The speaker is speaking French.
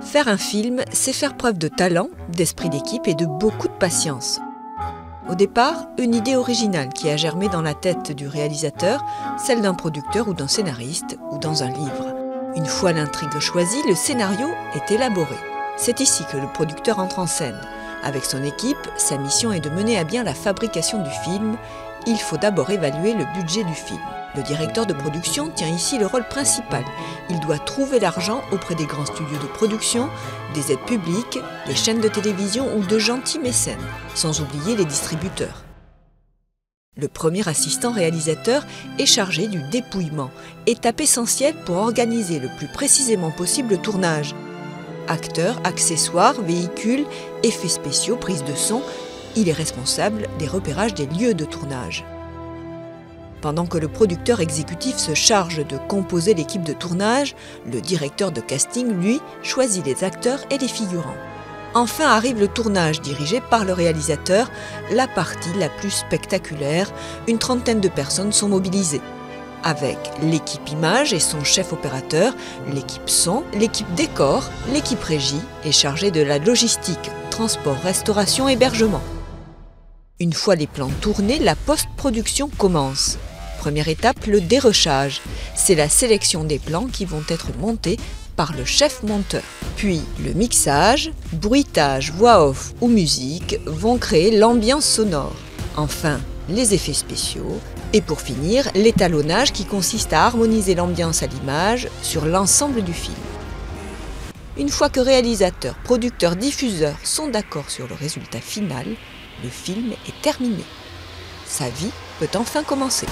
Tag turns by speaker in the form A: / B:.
A: Faire un film, c'est faire preuve de talent, d'esprit d'équipe et de beaucoup de patience. Au départ, une idée originale qui a germé dans la tête du réalisateur, celle d'un producteur ou d'un scénariste ou dans un livre. Une fois l'intrigue choisie, le scénario est élaboré. C'est ici que le producteur entre en scène. Avec son équipe, sa mission est de mener à bien la fabrication du film. Il faut d'abord évaluer le budget du film. Le directeur de production tient ici le rôle principal. Il doit trouver l'argent auprès des grands studios de production, des aides publiques, des chaînes de télévision ou de gentils mécènes, sans oublier les distributeurs. Le premier assistant réalisateur est chargé du dépouillement, étape essentielle pour organiser le plus précisément possible le tournage. Acteurs, accessoires, véhicules, effets spéciaux, prise de son, il est responsable des repérages des lieux de tournage. Pendant que le producteur exécutif se charge de composer l'équipe de tournage, le directeur de casting, lui, choisit les acteurs et les figurants. Enfin arrive le tournage dirigé par le réalisateur, la partie la plus spectaculaire. Une trentaine de personnes sont mobilisées. Avec l'équipe image et son chef opérateur, l'équipe son, l'équipe décor, l'équipe régie est chargée de la logistique, transport, restauration, hébergement. Une fois les plans tournés, la post-production commence. Première étape, le dérochage. C'est la sélection des plans qui vont être montés par le chef monteur. Puis le mixage, bruitage, voix off ou musique vont créer l'ambiance sonore. Enfin, les effets spéciaux. Et pour finir, l'étalonnage qui consiste à harmoniser l'ambiance à l'image sur l'ensemble du film. Une fois que réalisateurs, producteurs, diffuseurs sont d'accord sur le résultat final, le film est terminé. Sa vie peut enfin commencer.